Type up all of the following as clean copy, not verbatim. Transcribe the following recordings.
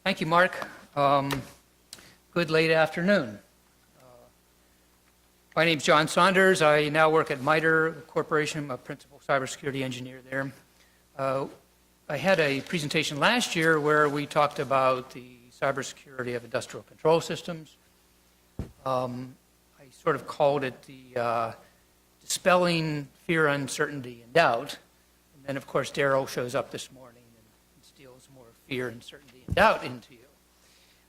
Thank you, Mark. Good late afternoon. My name is John Saunders. I now work at MITRE Corporation. I'm a principal cybersecurity engineer there. I had a presentation last year where we talked about the cybersecurity of industrial control systems. I sort of called it the dispelling fear, uncertainty, and doubt. And then, of course, Daryl shows up this morning and instills more fear, uncertainty, and doubt into you.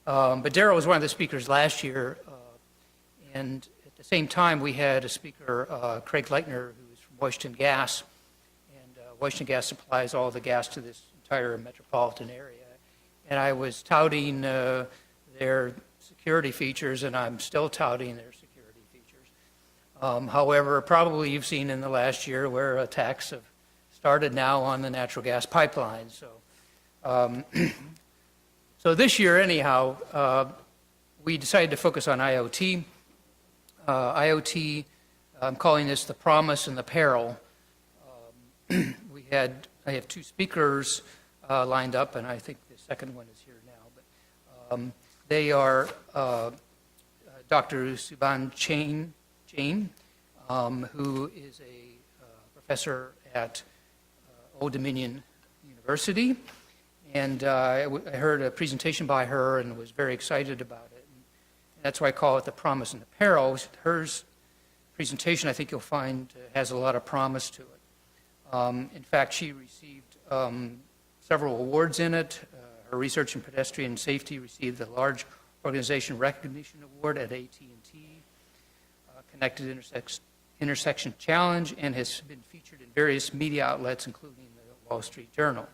But Daryl was one of the speakers last year, and at the same time, we had a speaker, Craig Leitner, who is from Washington Gas, and Washington Gas supplies all the gas to this entire metropolitan area. And I was touting their security features, and I'm still touting their security features. However, probably you've seen in the last year where attacks have started now on the natural gas pipeline. So, so this year, anyhow, we decided to focus on IoT. IoT, I'm calling this the promise and the peril. I have two speakers lined up, and I think the second one is here now. But they are Dr. Shubham Jain, who is a professor at Old Dominion University. And I heard a presentation by her and was very excited about it. And that's why I call it the promise and the peril. Her presentation, I think you'll find, has a lot of promise to it. In fact, she received several awards in it. Her research in pedestrian safety received the Large Organization Recognition Award at AT&T, Connected Intersection Challenge, and has been featured in various media outlets, including the Wall Street Journal.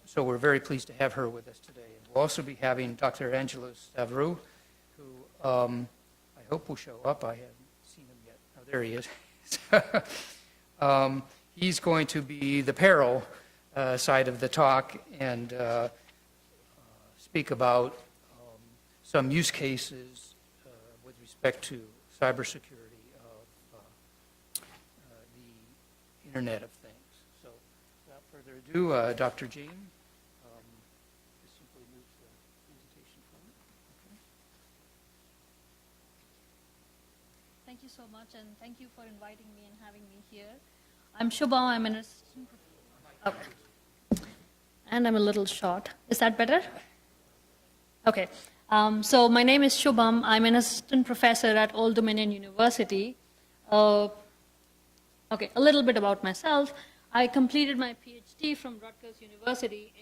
So we're very pleased to have her with us today. And we'll also be having Dr. Angelos Stavrou, who I hope will show up. I haven't seen him yet. Oh, there he is. He's going to be the peril side of the talk and speak about some use cases with respect to cybersecurity of the Internet of Things. So without further ado, Dr. Jain, just simply move the presentation forward. Okay. Thank you so much, and thank you for inviting me and having me here. I'm Shubham. I'm an assistant professor. Okay. And I'm a little short. Is that better? Okay. So my name is Shubham. I'm an assistant professor at Old Dominion University. Okay, a little bit about myself. I completed my PhD from Rutgers University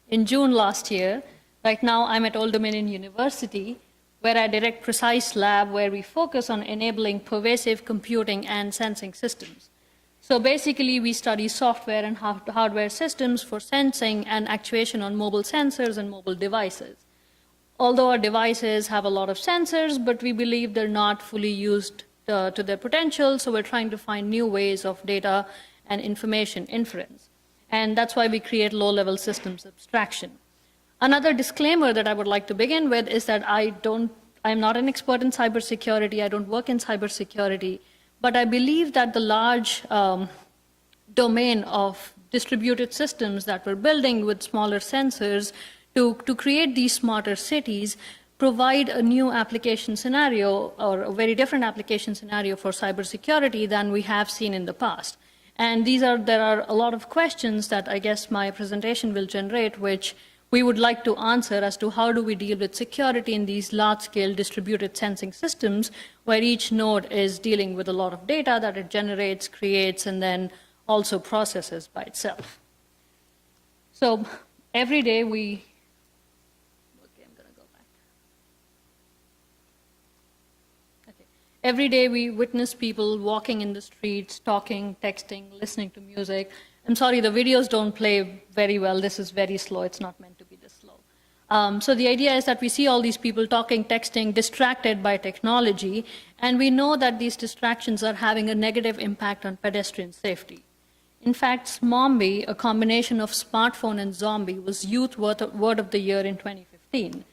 in June last year. Right now, I'm at Old Dominion University, where I direct Precise Lab, where we focus on enabling pervasive computing and sensing systems. So basically, we study software and hardware systems for sensing and actuation on mobile sensors and mobile devices. Although our devices have a lot of sensors, but we believe they're not fully used to their potential, so we're trying to find new ways of data and information inference. And that's why we create low-level systems abstraction. Another disclaimer that I would like to begin with is that I'm not an expert in cybersecurity. I don't work in cybersecurity. But I believe that the large domain of distributed systems that we're building with smaller sensors to create these smarter cities provide a new application scenario or a very different application scenario for cybersecurity than we have seen in the past. And there are a lot of questions that I guess my presentation will generate, which we would like to answer as to how do we deal with security in these large-scale distributed sensing systems where each node is dealing with a lot of data that it generates, creates, and then also processes by itself. So every day we... Okay, I'm going to go back. Okay. Every day we witness people walking in the streets, talking, texting, listening to music. I'm sorry, the videos don't play very well. This is very slow. It's not meant to be this slow. So the idea is that we see all these people talking, texting, distracted by technology, and we know that these distractions are having a negative impact on pedestrian safety. In fact, SMOMBI, a combination of smartphone and zombie, was Youth Word of the Year in 2015.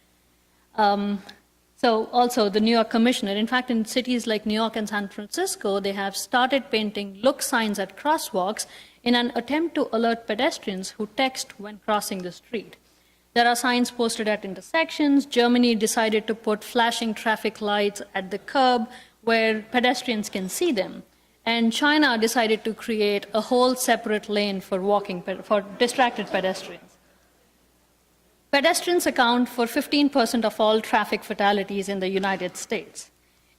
So also the New York Commissioner, in fact, in cities like New York and San Francisco, they have started painting look signs at crosswalks in an attempt to alert pedestrians who text when crossing the street. There are signs posted at intersections. Germany decided to put flashing traffic lights at the curb where pedestrians can see them. And China decided to create a whole separate lane for for distracted pedestrians. Pedestrians account for 15% of all traffic fatalities in the United States.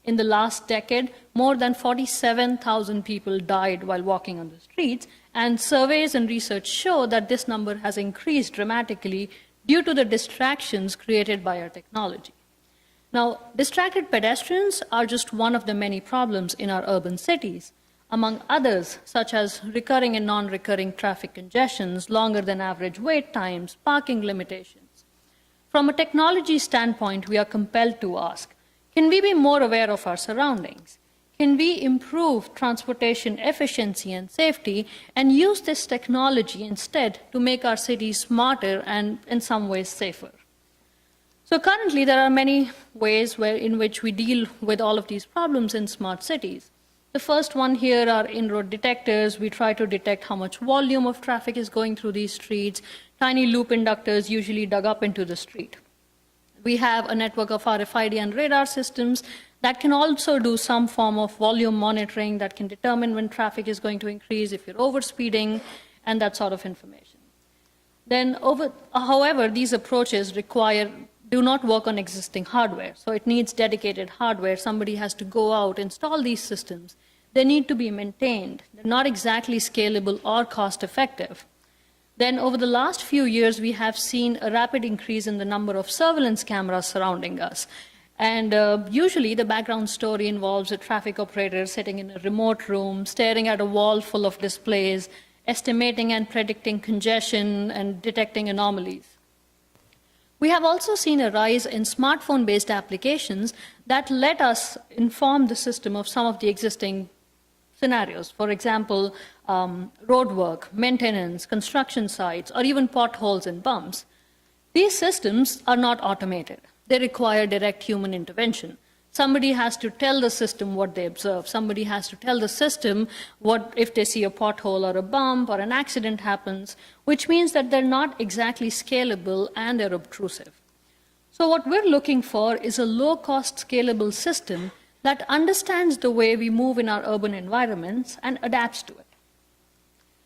In the last decade, more than 47,000 people died while walking on the streets, and surveys and research show that this number has increased dramatically due to the distractions created by our technology. Now, distracted pedestrians are just one of the many problems in our urban cities, among others, such as recurring and non-recurring traffic congestions, longer than average wait times, parking limitations. From a technology standpoint, we are compelled to ask, can we be more aware of our surroundings? Can we improve transportation efficiency and safety and use this technology instead to make our cities smarter and in some ways safer? So currently there are many ways in which we deal with all of these problems in smart cities. The first one here are in-road detectors. We try to detect how much volume of traffic is going through these streets. Tiny loop inductors usually dug up into the street. We have a network of RFID and radar systems that can also do some form of volume monitoring that can determine when traffic is going to increase, if you're overspeeding, and that sort of information. However, these approaches do not work on existing hardware. So it needs dedicated hardware. Somebody has to go out, install these systems. They need to be maintained. They're not exactly scalable or cost effective. Then over the last few years, we have seen a rapid increase in the number of surveillance cameras surrounding us. And usually the background story involves a traffic operator sitting in a remote room, staring at a wall full of displays, estimating and predicting congestion and detecting anomalies. We have also seen a rise in smartphone-based applications that let us inform the system of some of the existing scenarios. For example, road work, maintenance, construction sites, or even potholes and bumps. These systems are not automated. They require direct human intervention. Somebody has to tell the system what they observe. Somebody has to tell the system what if they see a pothole or a bump or an accident happens, which means that they're not exactly scalable and they're obtrusive. So what we're looking for is a low-cost scalable system that understands the way we move in our urban environments and adapts to it.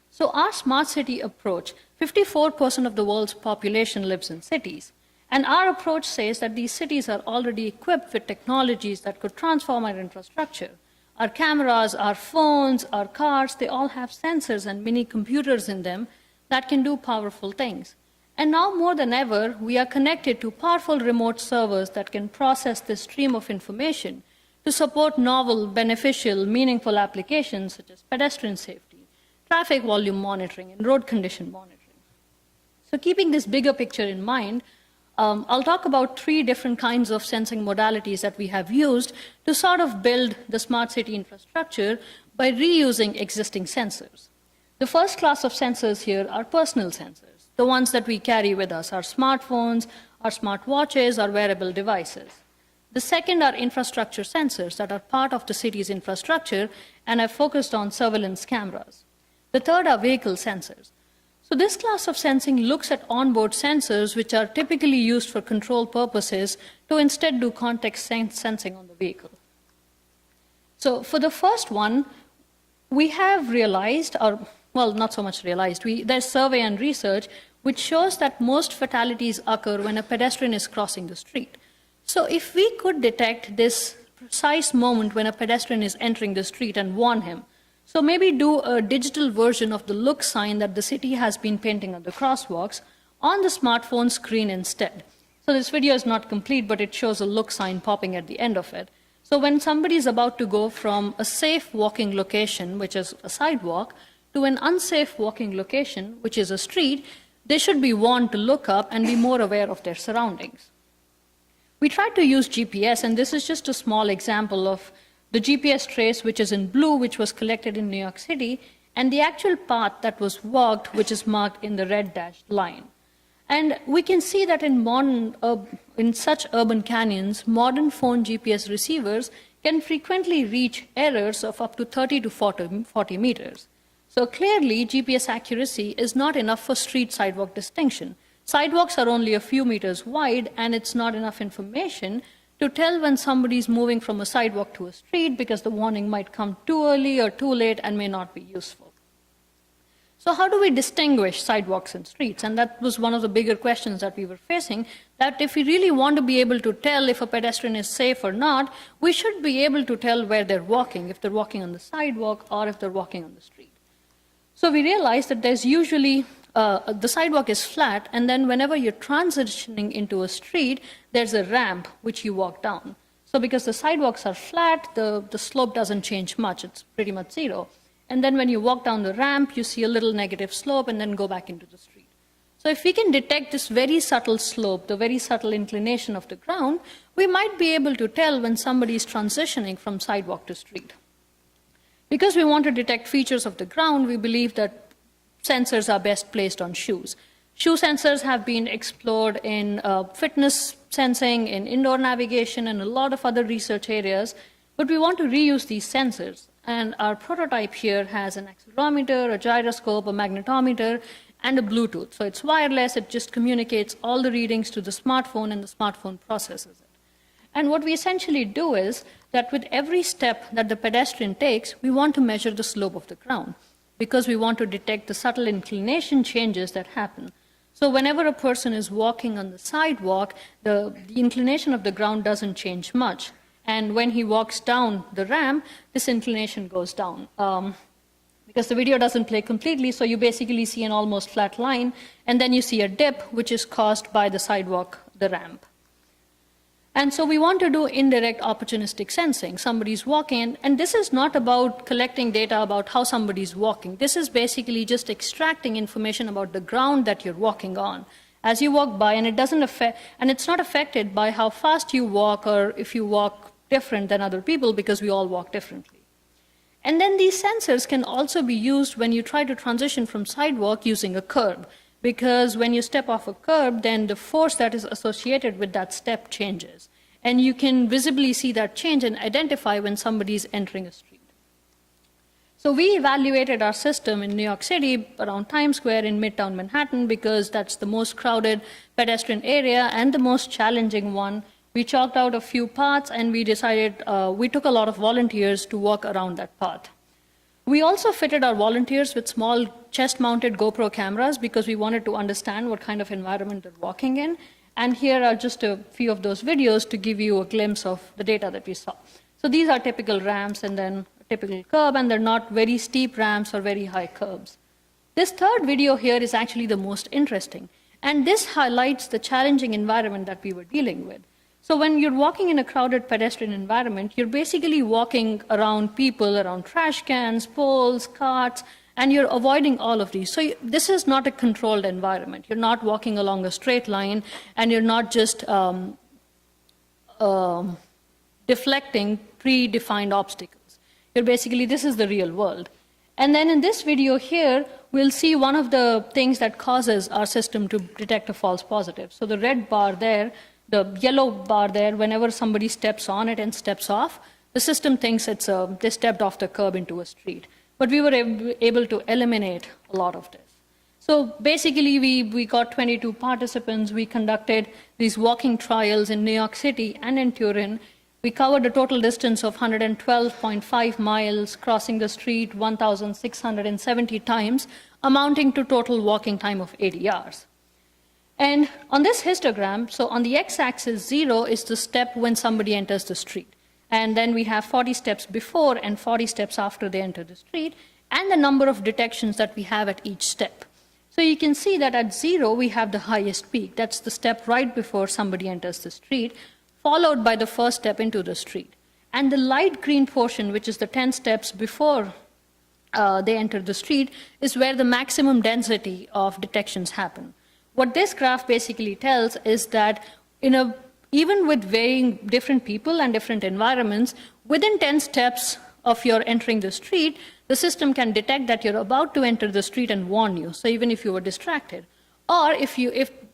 So our smart city approach, 54% of the world's population lives in cities. And our approach says that these cities are already equipped with technologies that could transform our infrastructure. Our cameras, our phones, our cars, they all have sensors and mini computers in them that can do powerful things. And now more than ever, we are connected to powerful remote servers that can process this stream of information to support novel, beneficial, meaningful applications such as pedestrian safety, traffic volume monitoring, and road condition monitoring. So keeping this bigger picture in mind, I'll talk about 3 different kinds of sensing modalities that we have used to sort of build the smart city infrastructure by reusing existing sensors. The first class of sensors here are personal sensors, the ones that we carry with us, our smartphones, our smartwatches, our wearable devices. The second are infrastructure sensors that are part of the city's infrastructure and have focused on surveillance cameras. The third are vehicle sensors. So this class of sensing looks at onboard sensors which are typically used for control purposes to instead do context sensing on the vehicle. So for the first one, we have realized, or well, not so much realized, there's survey and research which shows that most fatalities occur when a pedestrian is crossing the street. So if we could detect this precise moment when a pedestrian is entering the street and warn him, so maybe do a digital version of the look sign that the city has been painting on the crosswalks on the smartphone screen instead. So this video is not complete, but it shows a look sign popping at the end of it. So when somebody is about to go from a safe walking location, which is a sidewalk, to an unsafe walking location, which is a street, they should be warned to look up and be more aware of their surroundings. We tried to use GPS, and this is just a small example of the GPS trace, which is in blue, which was collected in New York City, and the actual path that was walked, which is marked in the red dashed line. And we can see that in such urban canyons, modern phone GPS receivers can frequently reach errors of up to 30 to 40 meters. So clearly, GPS accuracy is not enough for street-sidewalk distinction. sidewalks are only a few meters wide, and it's not enough information to tell when somebody's moving from a sidewalk to a street, because the warning might come too early or too late and may not be useful. So how do we distinguish sidewalks and streets? And that was one of the bigger questions that we were facing, that if we really want to be able to tell if a pedestrian is safe or not, we should be able to tell where they're walking, if they're walking on the sidewalk or if they're walking on the street. So we realized that there's usually, the sidewalk is flat, and then whenever you're transitioning into a street, there's a ramp which you walk down. So because the sidewalks are flat, the slope doesn't change much, it's pretty much zero. And then when you walk down the ramp, you see a little negative slope and then go back into the street. So if we can detect this very subtle slope, the very subtle inclination of the ground, we might be able to tell when somebody is transitioning from sidewalk to street. Because we want to detect features of the ground, we believe that sensors are best placed on shoes. Shoe sensors have been explored in fitness sensing, in indoor navigation, and a lot of other research areas, but we want to reuse these sensors. And our prototype here has an accelerometer, a gyroscope, a magnetometer, and a Bluetooth. So it's wireless, it just communicates all the readings to the smartphone, and the smartphone processes it. And what we essentially do is that with every step that the pedestrian takes, we want to measure the slope of the ground, because we want to detect the subtle inclination changes that happen. So whenever a person is walking on the sidewalk, the inclination of the ground doesn't change much. And when he walks down the ramp, this inclination goes down. Because the video doesn't play completely, so you basically see an almost flat line, and then you see a dip, which is caused by the sidewalk, the ramp. And so we want to do indirect opportunistic sensing. Somebody's walking, and this is not about collecting data about how somebody's walking. This is basically just extracting information about the ground that you're walking on. As you walk by, and it doesn't affect, and it's not affected by how fast you walk or if you walk different than other people, because we all walk differently. And then these sensors can also be used when you try to transition from sidewalk using a curb, because when you step off a curb, then the force that is associated with that step changes. And you can visibly see that change and identify when somebody is entering a street. So we evaluated our system in New York City around Times Square in Midtown Manhattan, because that's the most crowded pedestrian area and the most challenging one. We chalked out a few paths, and we decided, we took a lot of volunteers to walk around that path. We also fitted our volunteers with small chest-mounted GoPro cameras, because we wanted to understand what kind of environment they're walking in. And here are just a few of those videos to give you a glimpse of the data that we saw. So these are typical ramps, and then a typical curb, and they're not very steep ramps or very high curbs. This third video here is actually the most interesting, and this highlights the challenging environment that we were dealing with. So when you're walking in a crowded pedestrian environment, you're basically walking around people, around trash cans, poles, carts, and you're avoiding all of these. So this is not a controlled environment. You're not walking along a straight line, and you're not just deflecting predefined obstacles. You're basically, this is the real world. And then in this video here, we'll see one of the things that causes our system to detect a false positive. So the red bar there, the yellow bar there, whenever somebody steps on it and steps off, the system thinks they stepped off the curb into a street. But we were able to eliminate a lot of this. So basically, we got 22 participants. We conducted these walking trials in New York City and in Turin. We covered a total distance of 112.5 miles, crossing the street 1,670 times, amounting to total walking time of 80 hours. And on this histogram, so on the x-axis, 0 is the step when somebody enters the street. And then we have 40 steps before and 40 steps after they enter the street, and the number of detections that we have at each step. So you can see that at 0, we have the highest peak. That's the step right before somebody enters the street, followed by the first step into the street. And the light green portion, which is the 10 steps before they enter the street, is where the maximum density of detections happen. What this graph basically tells is that even with varying different people and different environments, within 10 steps of your entering the street, the system can detect that you're about to enter the street and warn you, so even if you were distracted. Or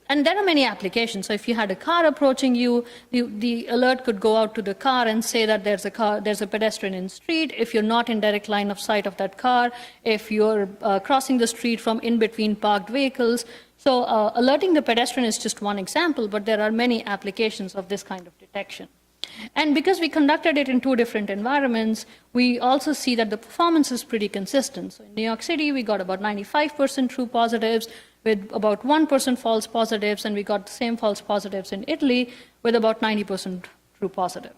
and there are many applications. So if you had a car approaching you, the alert could go out to the car and say that there's a pedestrian in the street. If you're not in direct line of sight of that car, if you're crossing the street from in between parked vehicles. So alerting the pedestrian is just one example, but there are many applications of this kind of detection. And because we conducted it in 2 different environments, we also see that the performance is pretty consistent. So in New York City, we got about 95% true positives with about 1% false positives, and we got the same false positives in Italy with about 90% true positives.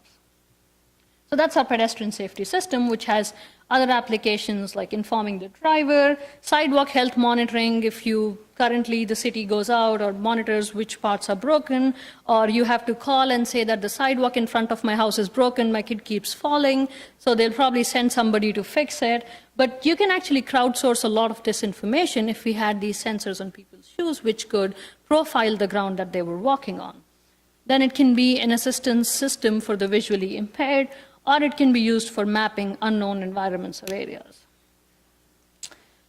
So that's our pedestrian safety system, which has other applications like informing the driver, sidewalk health monitoring if you currently the city goes out or monitors which parts are broken, or you have to call and say that the sidewalk in front of my house is broken, my kid keeps falling, so they'll probably send somebody to fix it. But you can actually crowdsource a lot of this information if we had these sensors on people's shoes which could profile the ground that they were walking on. Then it can be an assistance system for the visually impaired, or it can be used for mapping unknown environments or areas.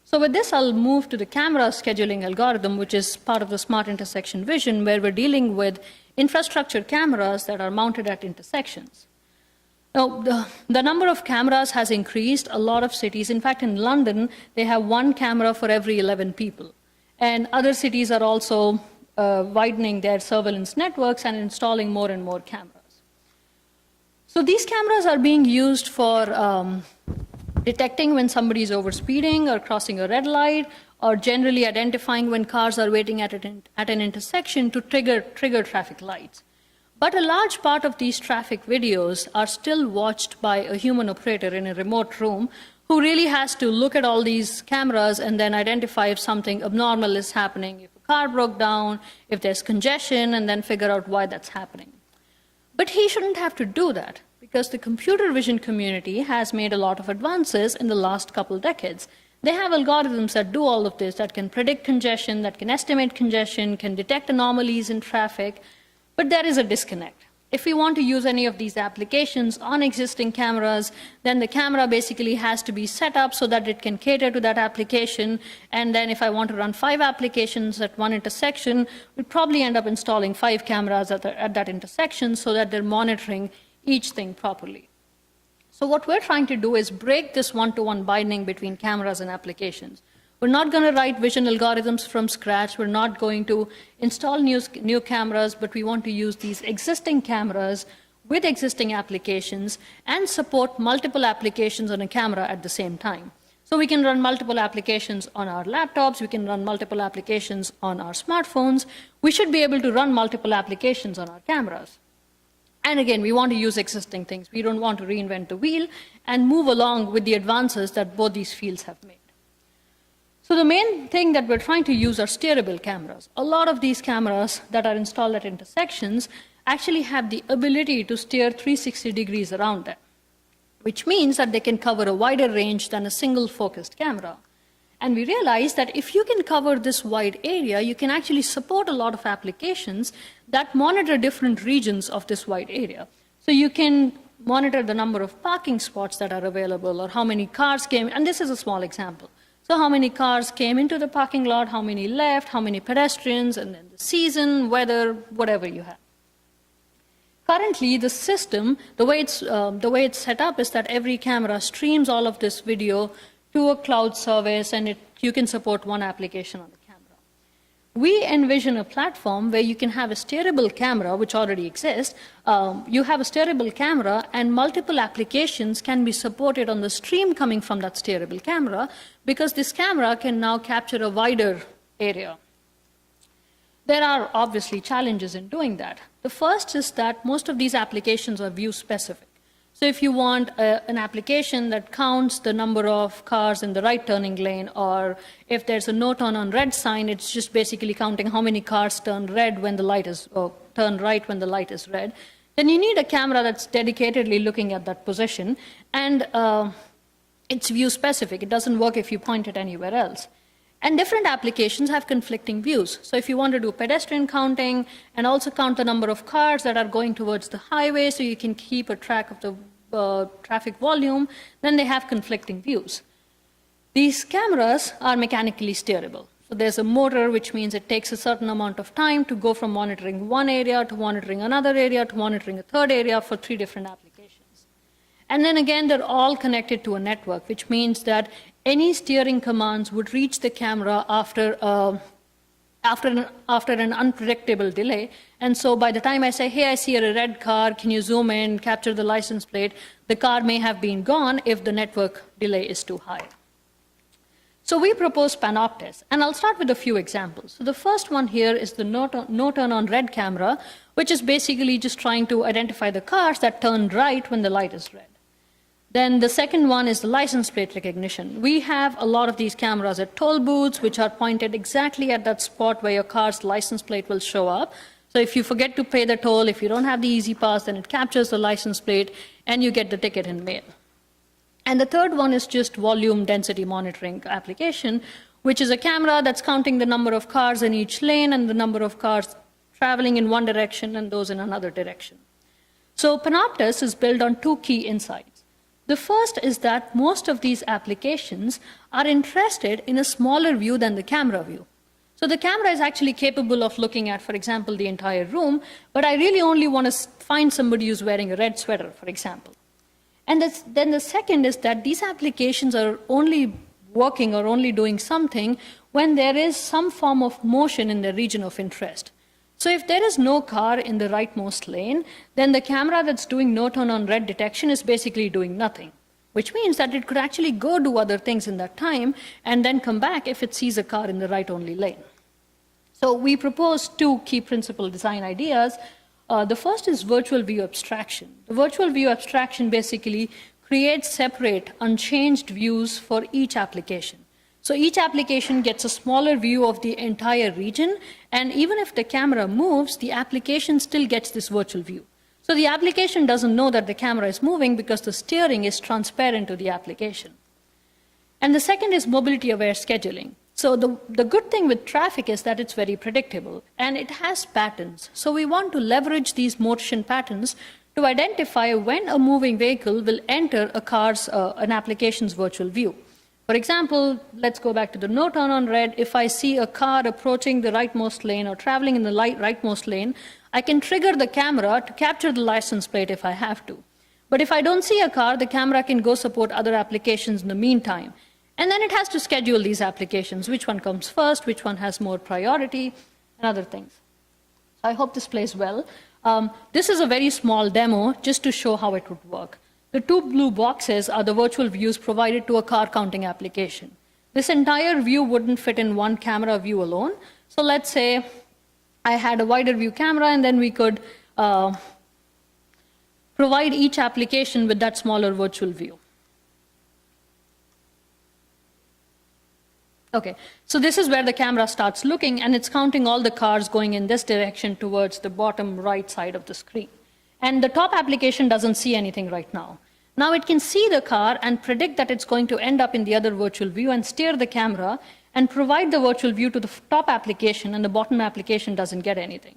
So with this, I'll move to the camera scheduling algorithm, which is part of the smart intersection vision, where we're dealing with infrastructure cameras that are mounted at intersections. Now, the number of cameras has increased. A lot of cities, in fact, in London, they have 1 camera for every 11 people. And other cities are also widening their surveillance networks and installing more and more cameras. So these cameras are being used for detecting when somebody is overspeeding or crossing a red light, or generally identifying when cars are waiting at an intersection to trigger traffic lights. But a large part of these traffic videos are still watched by a human operator in a remote room who really has to look at all these cameras and then identify if something abnormal is happening, if a car broke down, if there's congestion, and then figure out why that's happening. But he shouldn't have to do that, because the computer vision community has made a lot of advances in the last couple decades. They have algorithms that do all of this, that can predict congestion, that can estimate congestion, can detect anomalies in traffic, but there is a disconnect. If we want to use any of these applications on existing cameras, then the camera basically has to be set up so that it can cater to that application. And then if I want to run 5 applications at one intersection, we'd probably end up installing 5 cameras at that intersection so that they're monitoring each thing properly. So what we're trying to do is break this one-to-one binding between cameras and applications. We're not going to write vision algorithms from scratch. We're not going to install new cameras, but we want to use these existing cameras with existing applications and support multiple applications on a camera at the same time. So we can run multiple applications on our laptops. We can run multiple applications on our smartphones. We should be able to run multiple applications on our cameras. And again, we want to use existing things. We don't want to reinvent the wheel and move along with the advances that both these fields have made. So the main thing that we're trying to use are steerable cameras. A lot of these cameras that are installed at intersections actually have the ability to steer 360 degrees around them, which means that they can cover a wider range than a single focused camera. And we realized that if you can cover this wide area, you can actually support a lot of applications that monitor different regions of this wide area. So you can monitor the number of parking spots that are available, or how many cars came, and this is a small example. So how many cars came into the parking lot, how many left, how many pedestrians, and then the season, weather, whatever you have. Currently, the system, the way it's set up is that every camera streams all of this video to a cloud service, and you can support one application on the camera. We envision a platform where you can have a steerable camera, which already exists. You have a steerable camera, and multiple applications can be supported on the stream coming from that steerable camera, because this camera can now capture a wider area. There are obviously challenges in doing that. The first is that most of these applications are view-specific. So if you want an application that counts the number of cars in the right turning lane, or if there's a no turn on red sign, it's just basically counting how many cars turn red when the light is, or turn right when the light is red, then you need a camera that's dedicatedly looking at that position, and it's view specific. It doesn't work if you point it anywhere else. And different applications have conflicting views. So if you want to do pedestrian counting and also count the number of cars that are going towards the highway so you can keep a track of the traffic volume, then they have conflicting views. These cameras are mechanically steerable. So there's a motor, which means it takes a certain amount of time to go from monitoring one area to monitoring another area to monitoring a third area for 3 different applications. And then again, they're all connected to a network, which means that any steering commands would reach the camera after after an unpredictable delay. And so by the time I say, hey, I see a red car, can you zoom in, capture the license plate, the car may have been gone if the network delay is too high. So we propose Panoptis, and I'll start with a few examples. So the first one here is the no turn on red camera, which is basically just trying to identify the cars that turn right when the light is red. Then the second one is the license plate recognition. We have a lot of these cameras at toll booths, which are pointed exactly at that spot where your car's license plate will show up. So if you forget to pay the toll, if you don't have the easy pass, then it captures the license plate and you get the ticket in mail. And the third one is just volume density monitoring application, which is a camera that's counting the number of cars in each lane and the number of cars traveling in one direction and those in another direction. So Panoptis is built on two key insights. The first is that most of these applications are interested in a smaller view than the camera view. So the camera is actually capable of looking at, for example, the entire room, but I really only want to find somebody who's wearing a red sweater, for example. And then the second is that these applications are only working or only doing something when there is some form of motion in the region of interest. So if there is no car in the rightmost lane, then the camera that's doing no turn on red detection is basically doing nothing, which means that it could actually go do other things in that time and then come back if it sees a car in the right only lane. So we propose two key principal design ideas. The first is virtual view abstraction. The virtual view abstraction basically creates separate, unchanged views for each application. So each application gets a smaller view of the entire region, and even if the camera moves, the application still gets this virtual view. So the application doesn't know that the camera is moving because the steering is transparent to the application. And the second is mobility-aware scheduling. So the good thing with traffic is that it's very predictable, and it has patterns. So we want to leverage these motion patterns to identify when a moving vehicle will enter an application's virtual view. For example, let's go back to the no turn on red. If I see a car approaching the rightmost lane or traveling in the rightmost lane, I can trigger the camera to capture the license plate if I have to. But if I don't see a car, the camera can go support other applications in the meantime. And then it has to schedule these applications, which one comes first, which one has more priority, and other things. So I hope this plays well. This is a very small demo just to show how it would work. The two blue boxes are the virtual views provided to a car counting application. This entire view wouldn't fit in one camera view alone. So let's say I had a wider view camera, and then we could provide each application with that smaller virtual view. Okay, so this is where the camera starts looking, and it's counting all the cars going in this direction towards the bottom right side of the screen. And the top application doesn't see anything right now. Now it can see the car and predict that it's going to end up in the other virtual view and steer the camera and provide the virtual view to the top application, and the bottom application doesn't get anything.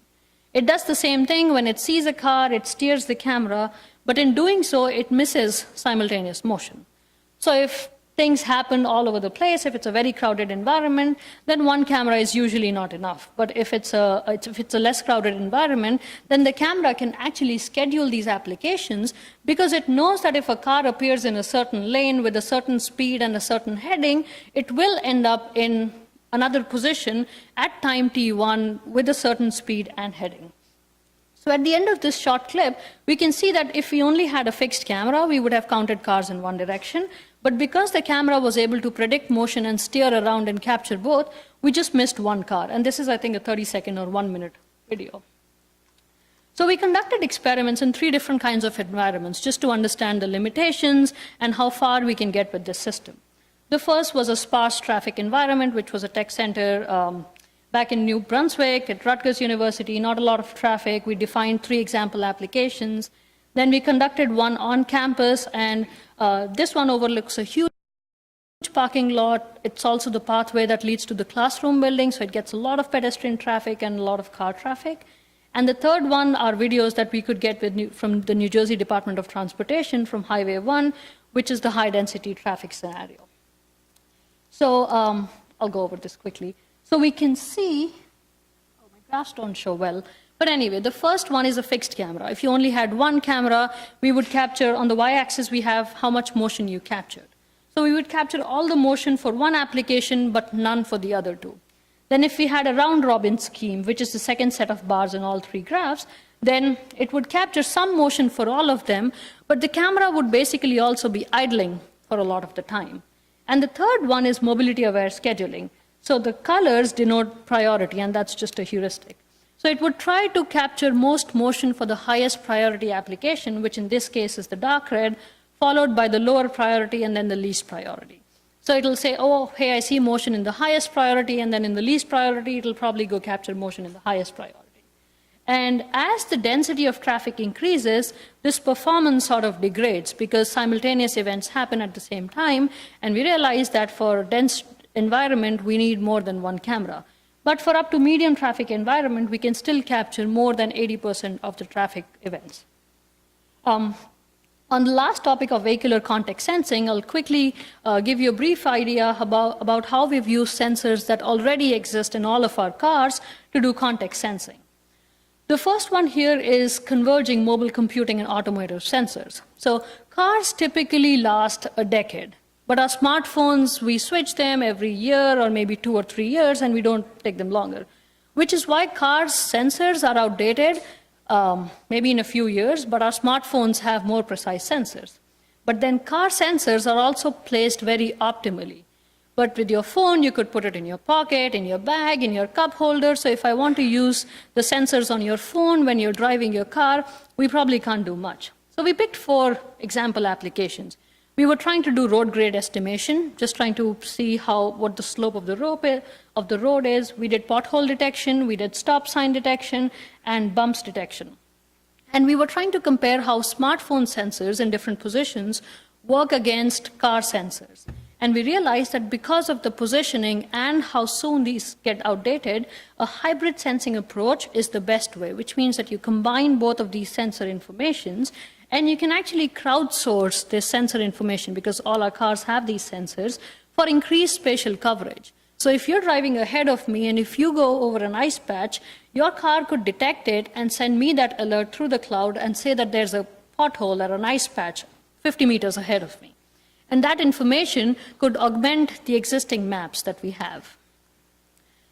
It does the same thing when it sees a car, it steers the camera, but in doing so, it misses simultaneous motion. So if things happen all over the place, if it's a very crowded environment, then one camera is usually not enough. But if it's a less crowded environment, then the camera can actually schedule these applications because it knows that if a car appears in a certain lane with a certain speed and a certain heading, it will end up in another position at time t1 with a certain speed and heading. So at the end of this short clip, we can see that if we only had a fixed camera, we would have counted cars in one direction. But because the camera was able to predict motion and steer around and capture both, we just missed one car. And this is, I think, a 30-second or 1-minute video. So we conducted experiments in 3 different kinds of environments just to understand the limitations and how far we can get with this system. The first was a sparse traffic environment, which was a tech center back in New Brunswick at Rutgers University, not a lot of traffic. We defined 3 example applications. Then we conducted one on campus, and this one overlooks a huge parking lot. It's also the pathway that leads to the classroom building, so it gets a lot of pedestrian traffic and a lot of car traffic. And the third one are videos that we could get from the New Jersey Department of Transportation from Highway 1, which is the high-density traffic scenario. So I'll go over this quickly. So we can see, oh, my graphs don't show well. But anyway, the first one is a fixed camera. If you only had one camera, we would capture, on the y-axis, we have how much motion you captured. So we would capture all the motion for one application, but none for the other 2. Then if we had a round-robin scheme, which is the second set of bars in all three graphs, then it would capture some motion for all of them, but the camera would basically also be idling for a lot of the time. And the third one is mobility-aware scheduling. So the colors denote priority, and that's just a heuristic. So it would try to capture most motion for the highest priority application, which in this case is the dark red, followed by the lower priority and then the least priority. So it'll say, oh, hey, I see motion in the highest priority, and then in the least priority, it'll probably go capture motion in the highest priority. And as the density of traffic increases, this performance sort of degrades because simultaneous events happen at the same time, and we realize that for a dense environment, we need more than one camera. But for up to medium traffic environment, we can still capture more than 80% of the traffic events. On the last topic of vehicular context sensing, I'll quickly give you a brief idea about how we've used sensors that already exist in all of our cars to do context sensing. The first one here is converging mobile computing and automotive sensors. So cars typically last a decade, but our smartphones, we switch them every year or maybe 2 or 3 years, and we don't take them longer, which is why cars' sensors are outdated, maybe in a few years, but our smartphones have more precise sensors. But then car sensors are also placed very optimally. But with your phone, you could put it in your pocket, in your bag, in your cup holder. So if I want to use the sensors on your phone when you're driving your car, we probably can't do much. So we picked 4 example applications. We were trying to do road grade estimation, just trying to see what the slope of the road is. We did pothole detection, we did stop sign detection, and bumps detection. And we were trying to compare how smartphone sensors in different positions work against car sensors. And we realized that because of the positioning and how soon these get outdated, a hybrid sensing approach is the best way, which means that you combine both of these sensor informations, and you can actually crowdsource this sensor information because all our cars have these sensors for increased spatial coverage. So if you're driving ahead of me and if you go over an ice patch, your car could detect it and send me that alert through the cloud and say that there's a pothole or an ice patch 50 meters ahead of me. And that information could augment the existing maps that we have.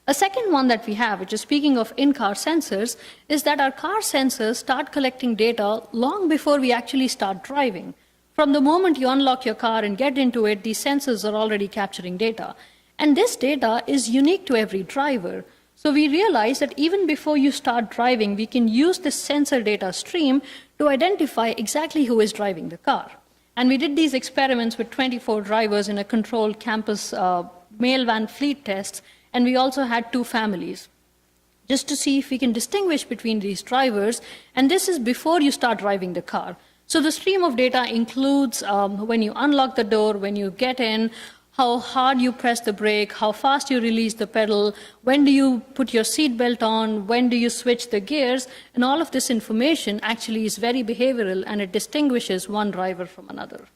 A second one that we have, which is speaking of in-car sensors, is that our car sensors start collecting data long before we actually start driving. From the moment you unlock your car and get into it, these sensors are already capturing data. And this data is unique to every driver. So we realized that even before you start driving, we can use this sensor data stream to identify exactly who is driving the car. And we did these experiments with 24 drivers in a controlled campus mail van fleet tests, and we also had 2 families, just to see if we can distinguish between these drivers, and this is before you start driving the car. So the stream of data includes when you unlock the door, when you get in, how hard you press the brake, how fast you release the pedal, when do you put your seatbelt on, when do you switch the gears, and all of this information actually is very behavioral and it distinguishes one driver from another.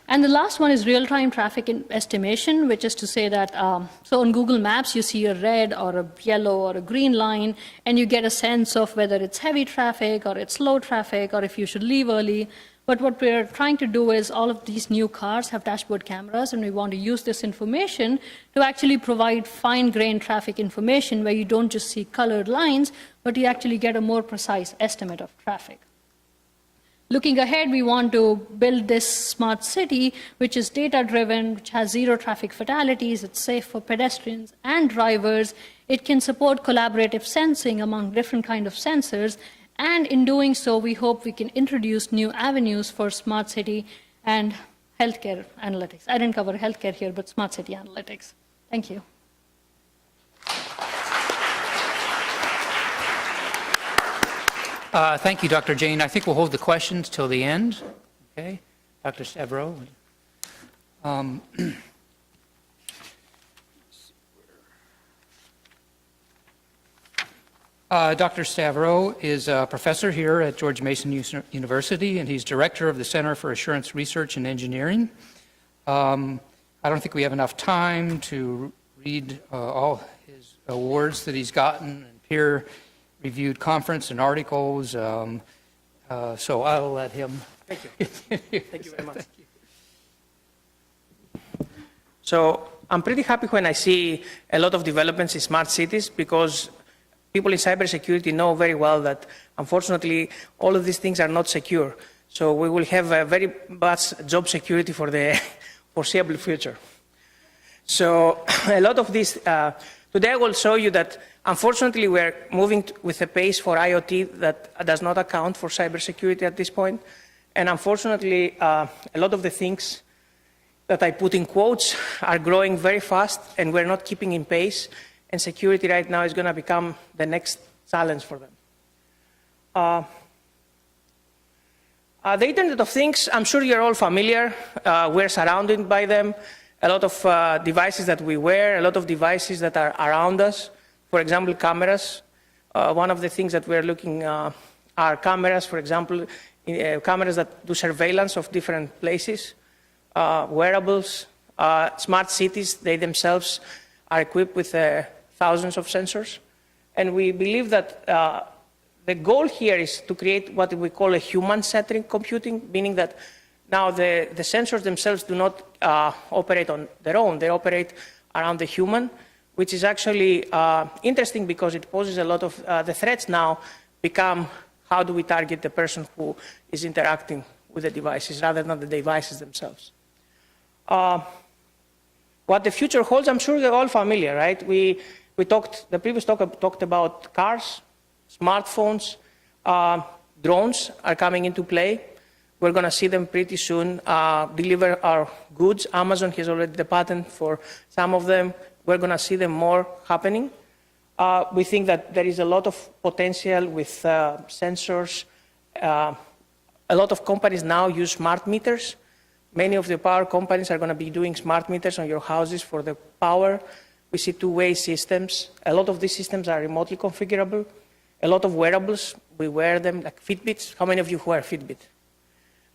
And the last one is real-time traffic estimation, which is to say that, so on Google Maps, you see a red or a yellow or a green line, and you get a sense of whether it's heavy traffic or it's slow traffic or if you should leave early. But what we're trying to do is all of these new cars have dashboard cameras, and we want to use this information to actually provide fine-grained traffic information where you don't just see colored lines, but you actually get a more precise estimate of traffic. Looking ahead, we want to build this smart city, which is data-driven, which has 0 traffic fatalities, it's safe for pedestrians and drivers. It can support collaborative sensing among different kinds of sensors, and in doing so, we hope we can introduce new avenues for smart city and healthcare analytics. I didn't cover healthcare here, but smart city analytics. Thank you. Thank you, Dr. Jain. I think we'll hold the questions till the end. Okay, Dr. Stavrou. Dr. Stavrou is a professor here at George Mason University, and he's director of the Center for Assurance Research and Engineering. I don't think we have enough time to read all his awards that he's gotten and peer-reviewed conference and articles, so I'll let him. Thank you. Thank you very much. So I'm pretty happy when I see a lot of developments in smart cities because people in cybersecurity know very well that, unfortunately, all of these things are not secure. So we will have a very bad job security for the foreseeable future. So a lot of this, today I will show you that, unfortunately, we're moving with a pace for IoT that does not account for cybersecurity at this point. And unfortunately, a lot of the things that I put in quotes are growing very fast, and we're not keeping in pace. And security right now is going to become the next challenge for them. The Internet of Things, I'm sure you're all familiar. We're surrounded by them. A lot of devices that we wear, a lot of devices that are around us. For example, cameras. One of the things that we're looking are cameras, for example, cameras that do surveillance of different places. Wearables, smart cities, they themselves are equipped with thousands of sensors. And we believe that the goal here is to create what we call a human-centric computing, meaning that now the sensors themselves do not operate on their own. They operate around the human, which is actually interesting because it poses a lot of the threats now become how do we target the person who is interacting with the devices rather than the devices themselves. What the future holds, I'm sure you're all familiar, right? The previous talk talked about cars, smartphones, drones are coming into play. We're going to see them pretty soon deliver our goods. Amazon has already the patent for some of them. We're going to see them more happening. We think that there is a lot of potential with sensors. A lot of companies now use smart meters. Many of the power companies are going to be doing smart meters on your houses for the power. We see two-way systems. A lot of these systems are remotely configurable. A lot of wearables, we wear them like Fitbits. How many of you wear Fitbit?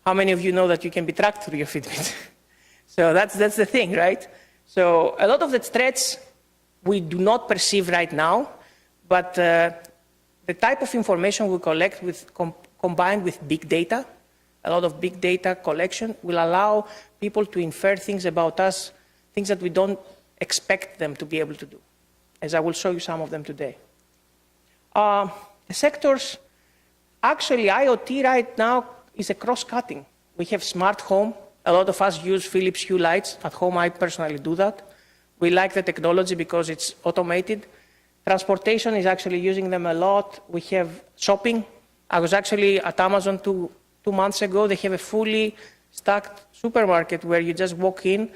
How many of you know that you can be tracked through your Fitbit? So that's the thing, right? So a lot of the threats we do not perceive right now, but the type of information we collect combined with big data, a lot of big data collection will allow people to infer things about us, things that we don't expect them to be able to do, as I will show you some of them today. The sectors, actually IoT right now is a cross-cutting. We have smart home. A lot of us use Philips Hue lights. At home, I personally do that. We like the technology because it's automated. Transportation is actually using them a lot. We have shopping. I was actually at Amazon two months ago. They have a fully stacked supermarket where you just walk in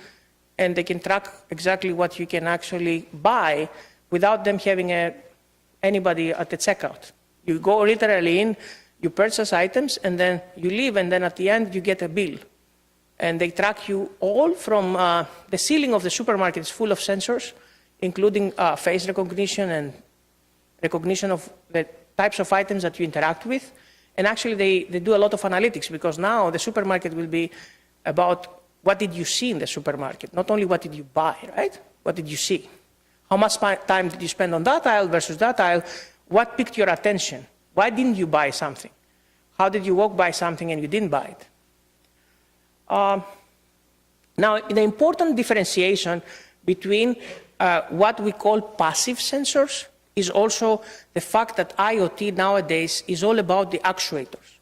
and they can track exactly what you can actually buy without them having anybody at the checkout. You go literally in, you purchase items, and then you leave, and then at the end you get a bill. And they track you all from the ceiling of the supermarket is full of sensors, including face recognition and recognition of the types of items that you interact with. And actually they do a lot of analytics because now the supermarket will be about what did you see in the supermarket, not only what did you buy, right? What did you see? How much time did you spend on that aisle versus that aisle? What piqued your attention? Why didn't you buy something? How did you walk by something and you didn't buy it? Now, the important differentiation between what we call passive sensors is also the fact that IoT nowadays is all about the actuators.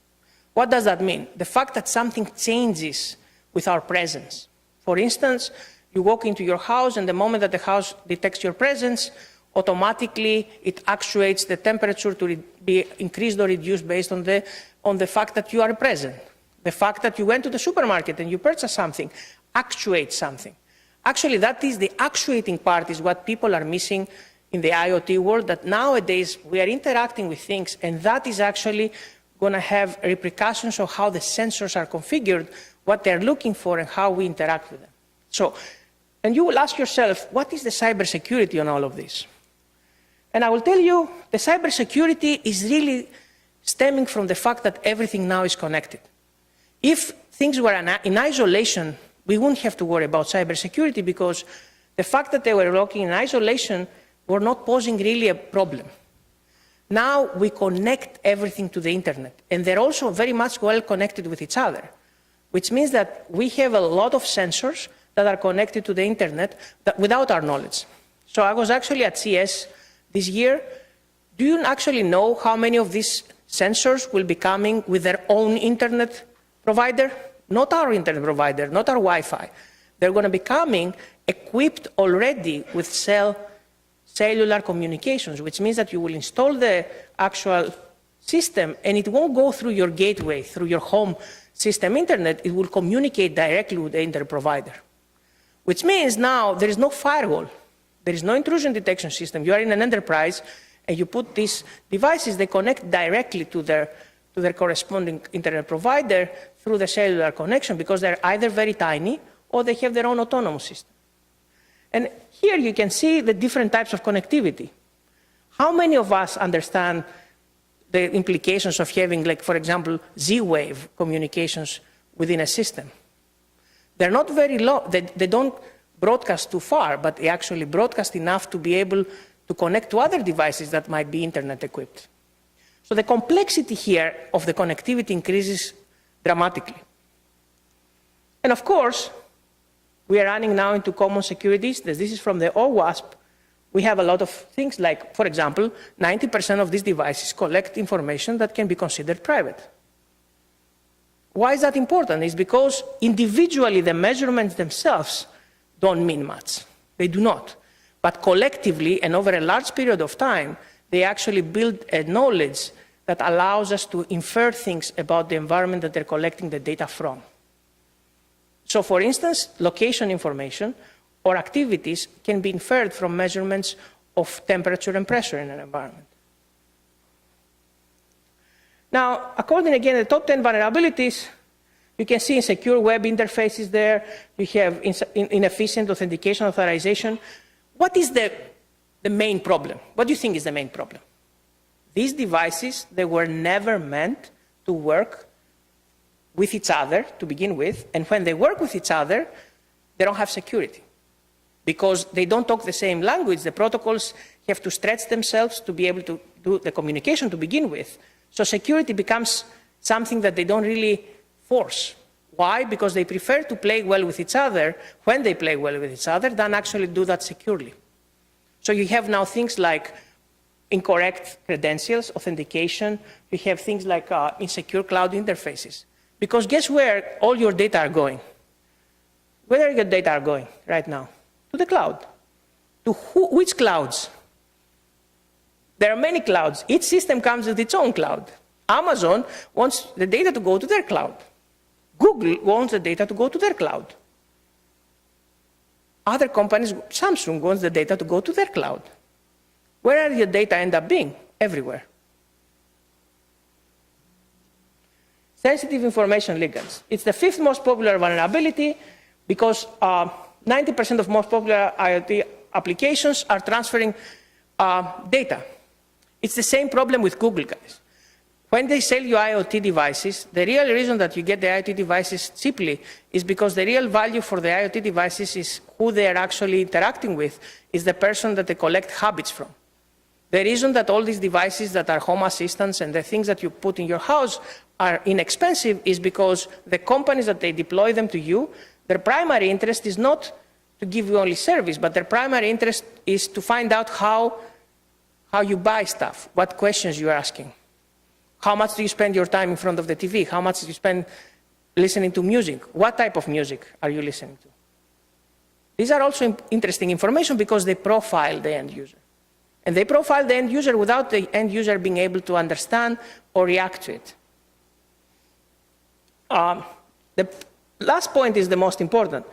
What does that mean? The fact that something changes with our presence. For instance, you walk into your house, and the moment that the house detects your presence, automatically it actuates the temperature to be increased or reduced based on the fact that you are present. The fact that you went to the supermarket and you purchased something actuates something. Actually, that is the actuating part is what people are missing in the IoT world, that nowadays we are interacting with things, and that is actually going to have repercussions of how the sensors are configured, what they're looking for, and how we interact with them. So, and you will ask yourself, what is the cybersecurity on all of this? And I will tell you, the cybersecurity is really stemming from the fact that everything now is connected. If things were in isolation, we wouldn't have to worry about cybersecurity because the fact that they were working in isolation were not posing really a problem. Now we connect everything to the internet, and they're also very much well connected with each other, which means that we have a lot of sensors that are connected to the internet without our knowledge. So I was actually at CES this year. Do you actually know how many of these sensors will be coming with their own internet provider? Not our internet provider, not our Wi-Fi. They're going to be coming equipped already with cellular communications, which means that you will install the actual system and it won't go through your gateway, through your home system internet. It will communicate directly with the internet provider, which means now there is no firewall. There is no intrusion detection system. You are in an enterprise and you put these devices, they connect directly to their corresponding internet provider through the cellular connection because they're either very tiny or they have their own autonomous system. And here you can see the different types of connectivity. How many of us understand the implications of having, like, for example, Z-wave communications within a system? They're not very low. They don't broadcast too far, but they actually broadcast enough to be able to connect to other devices that might be internet equipped. So the complexity here of the connectivity increases dramatically. And of course, we are running now into common securities. This is from the OWASP. We have a lot of things like, for example, 90% of these devices collect information that can be considered private. Why is that important? It's because individually the measurements themselves don't mean much. They do not. But collectively and over a large period of time, they actually build a knowledge that allows us to infer things about the environment that they're collecting the data from. So for instance, location information or activities can be inferred from measurements of temperature and pressure in an environment. Now, according again to the top 10 vulnerabilities, you can see insecure web interfaces there. You have inefficient authentication authorization. What is the main problem? What do you think is the main problem? These devices, they were never meant to work with each other to begin with, and when they work with each other, they don't have security. Because they don't talk the same language, the protocols have to stretch themselves to be able to do the communication to begin with. So security becomes something that they don't really force. Why? Because they prefer to play well with each other when they play well with each other than actually do that securely. So you have now things like incorrect credentials, authentication. You have things like insecure cloud interfaces. Because guess where all your data are going? Where are your data are going right now? To the cloud. To which clouds? There are many clouds. Each system comes with its own cloud. Amazon wants the data to go to their cloud. Google wants the data to go to their cloud. Other companies, Samsung wants the data to go to their cloud. Where are your data end up being? Everywhere. Sensitive information leakage. It's the 5th most popular vulnerability because 90% of most popular IoT applications are transferring data. It's the same problem with Google, guys. When they sell you IoT devices, the real reason that you get the IoT devices cheaply is because the real value for the IoT devices is who they are actually interacting with, is the person that they collect habits from. The reason that all these devices that are home assistants and the things that you put in your house are inexpensive is because the companies that they deploy them to you, their primary interest is not to give you only service, but their primary interest is to find out how you buy stuff, what questions you are asking. How much do you spend your time in front of the TV? How much do you spend listening to music? What type of music are you listening to? These are also interesting information because they profile the end user. And they profile the end user without the end user being able to understand or react to it. The last point is the most important.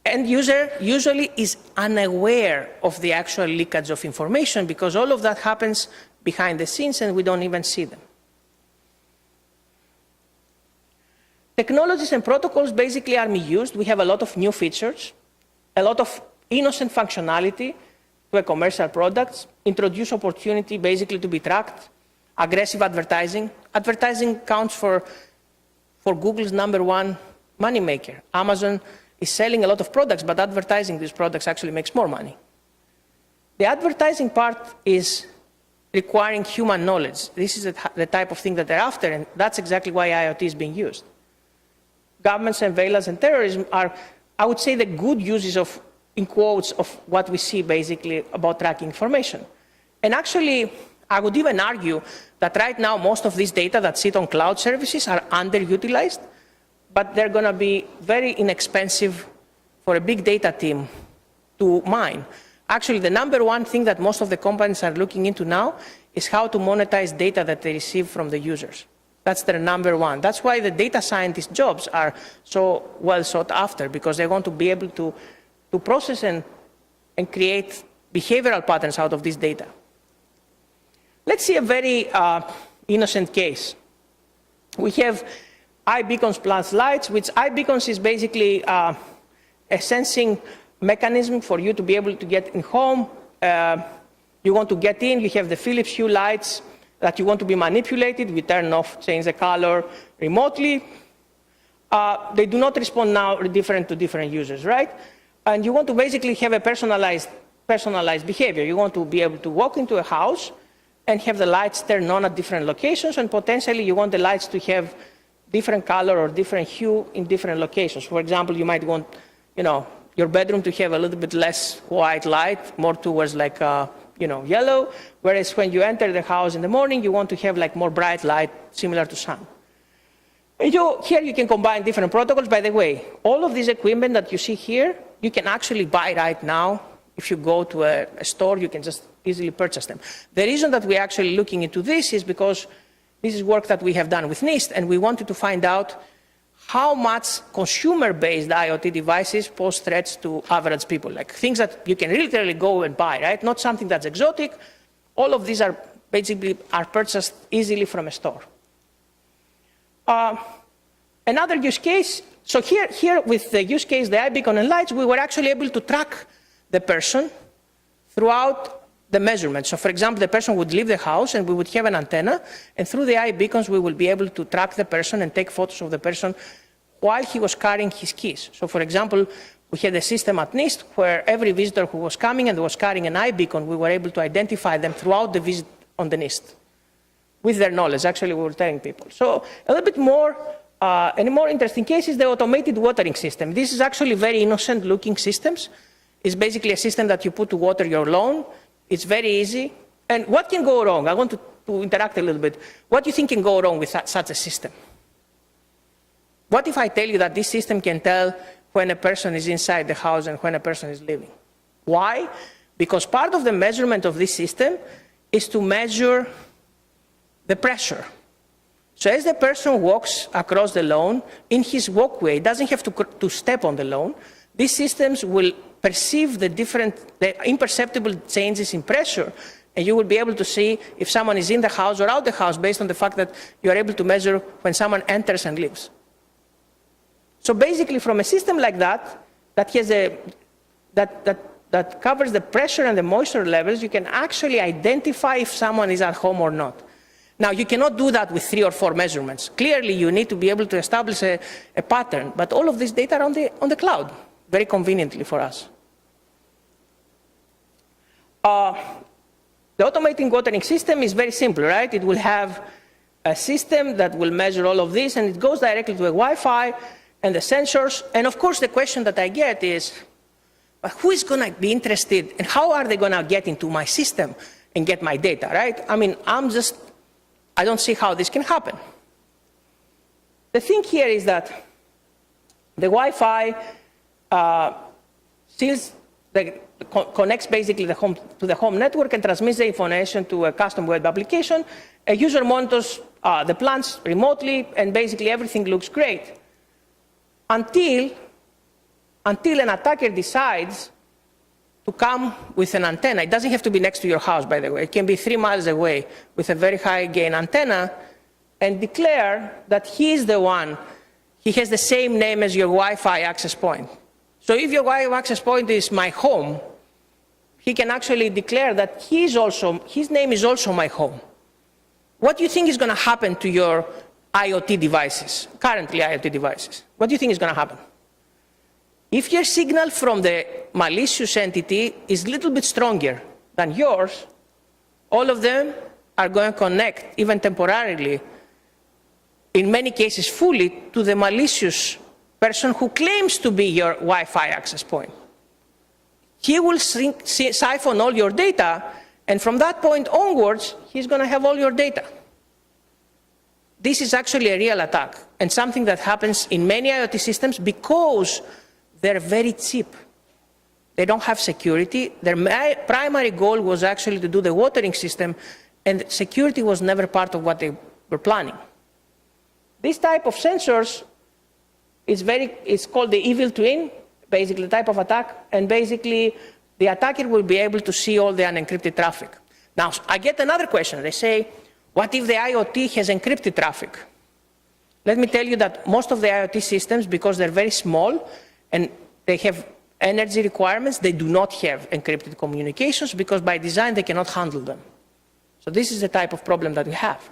End user usually is unaware of the actual leakage of information because all of that happens behind the scenes and we don't even see them. Technologies and protocols basically are misused. We have a lot of new features, a lot of innocent functionality to a commercial products, introduce opportunity basically to be tracked, aggressive advertising. Advertising counts for Google's #1 moneymaker. Amazon is selling a lot of products, but advertising these products actually makes more money. The advertising part is requiring human knowledge. This is the type of thing that they're after, and that's exactly why IoT is being used. Government surveillance and terrorism are I would say, the good uses of, in quotes, of what we see basically about tracking information. And actually, I would even argue that right now most of these data that sit on cloud services are underutilized, but they're going to be very inexpensive for a big data team to mine. Actually, the number one thing that most of the companies are looking into now is how to monetize data that they receive from the users. That's their number one. That's why the data scientist jobs are so well sought after, because they want to be able to process and create behavioral patterns out of this data. Let's see a very innocent case. We have iBeacons plus lights, which iBeacons is basically a sensing mechanism for you to be able to get in home. You want to get in, you have the Philips Hue lights that you want to be manipulated. We turn off, change the color remotely. They do not respond now different to different users, right? And you want to basically have a personalized behavior. You want to be able to walk into a house and have the lights turn on at different locations, and potentially you want the lights to have different color or different hue in different locations. For example, you might want, your bedroom to have a little bit less white light, more towards like, yellow, whereas when you enter the house in the morning, you want to have like more bright light, similar to sun. And here you can combine different protocols. By the way, all of this equipment that you see here, you can actually buy right now. If you go to a store, you can just easily purchase them. The reason that we're actually looking into this is because this is work that we have done with NIST, and we wanted to find out how much consumer-based IoT devices pose threats to average people, like things that you can literally go and buy, right? Not something that's exotic. All of these are basically purchased easily from a store. Another use case, so here with the use case, the iBeacon and lights, we were actually able to track the person throughout the measurement. So for example, the person would leave the house and we would have an antenna, and through the iBeacons we will be able to track the person and take photos of the person while he was carrying his keys. So for example, we had a system at NIST where every visitor who was coming and was carrying an iBeacon, we were able to identify them throughout the visit on the NIST with their knowledge. Actually, we were telling people. So a little bit more, and a more interesting case is the automated watering system. This is actually very innocent looking systems. It's basically a system that you put to water your lawn. It's very easy. And what can go wrong? I want to interact a little bit. What do you think can go wrong with such a system? What if I tell you that this system can tell when a person is inside the house and when a person is leaving? Why? Because part of the measurement of this system is to measure the pressure. So as the person walks across the lawn, in his walkway, doesn't have to step on the lawn, these systems will perceive the imperceptible changes in pressure, and you will be able to see if someone is in the house or out the house based on the fact that you are able to measure when someone enters and leaves. So basically, from a system like that, that covers the pressure and the moisture levels, you can actually identify if someone is at home or not. Now, you cannot do that with 3 or 4 measurements. Clearly, you need to be able to establish a pattern, but all of this data are on the cloud, very conveniently for us. The automating watering system is very simple, right? It will have a system that will measure all of this, and it goes directly to a Wi-Fi and the sensors. And of course, the question that I get is, but who is going to be interested, and how are they going to get into my system and get my data, right? I mean, I don't see how this can happen. The thing here is that the Wi-Fi connects basically to the home network and transmits the information to a custom web application. A user monitors the plants remotely, and basically everything looks great. Until an attacker decides to come with an antenna. It doesn't have to be next to your house, by the way. It can be 3 miles away with a very high gain antenna, and declare that he is the one, he has the same name as your Wi-Fi access point. So if your Wi-Fi access point is my home, he can actually declare that his name is also my home. What do you think is going to happen to your IoT devices, currently IoT devices? What do you think is going to happen? If your signal from the malicious entity is a little bit stronger than yours, all of them are going to connect, even temporarily, in many cases fully, to the malicious person who claims to be your Wi-Fi access point. He will siphon all your data, and from that point onwards, he's going to have all your data. This is actually a real attack, and something that happens in many IoT systems because they're very cheap. They don't have security. Their primary goal was actually to do the watering system, and security was never part of what they were planning. This type of sensors is called the evil twin, basically the type of attack, and basically the attacker will be able to see all the unencrypted traffic. Now, I get another question. They say, what if the IoT has encrypted traffic? Let me tell you that most of the IoT systems, because they're very small and they have energy requirements, they do not have encrypted communications because by design they cannot handle them. So this is the type of problem that we have.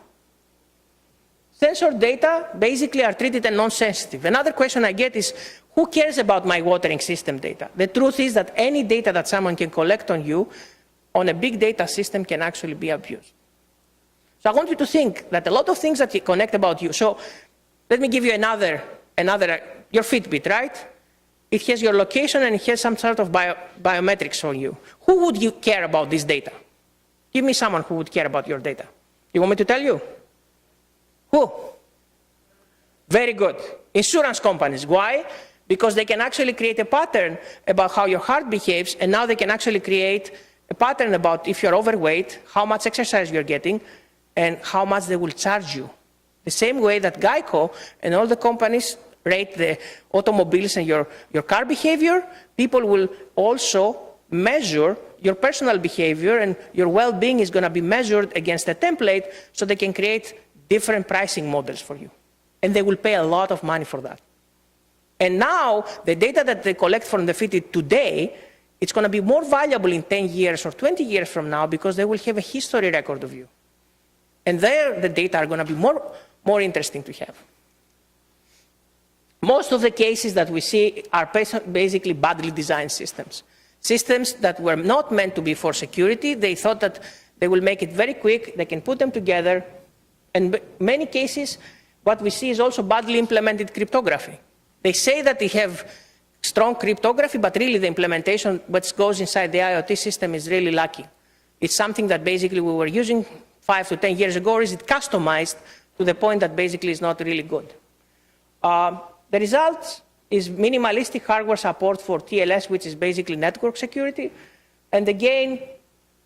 Sensor data basically are treated as non-sensitive. Another question I get is, who cares about my watering system data? The truth is that any data that someone can collect on you on a big data system can actually be abused. So I want you to think that a lot of things that you connect about you. So let me give you another your Fitbit, right? It has your location and it has some sort of biometrics on you. Who would you care about this data? Give me someone who would care about your data. You want me to tell you? Who? Very good. Insurance companies. Why? Because they can actually create a pattern about how your heart behaves, and now they can actually create a pattern about if you're overweight, how much exercise you're getting, and how much they will charge you. The same way that Geico and all the companies rate the automobiles and your car behavior, people will also measure your personal behavior, and your well-being is going to be measured against a template so they can create different pricing models for you. And they will pay a lot of money for that. And now, the data that they collect from the Fitbit today, it's going to be more valuable in 10 years or 20 years from now because they will have a history record of you. And there, the data are going to be more interesting to have. Most of the cases that we see are basically badly designed systems. Systems that were not meant to be for security. They thought that they will make it very quick, they can put them together. And in many cases, what we see is also badly implemented cryptography. They say that they have strong cryptography, but really the implementation, what goes inside the IoT system is really lacking. It's something that basically we were using 5 to 10 years ago, or is it customized to the point that basically is not really good. The result is minimalistic hardware support for TLS, which is basically network security. And again,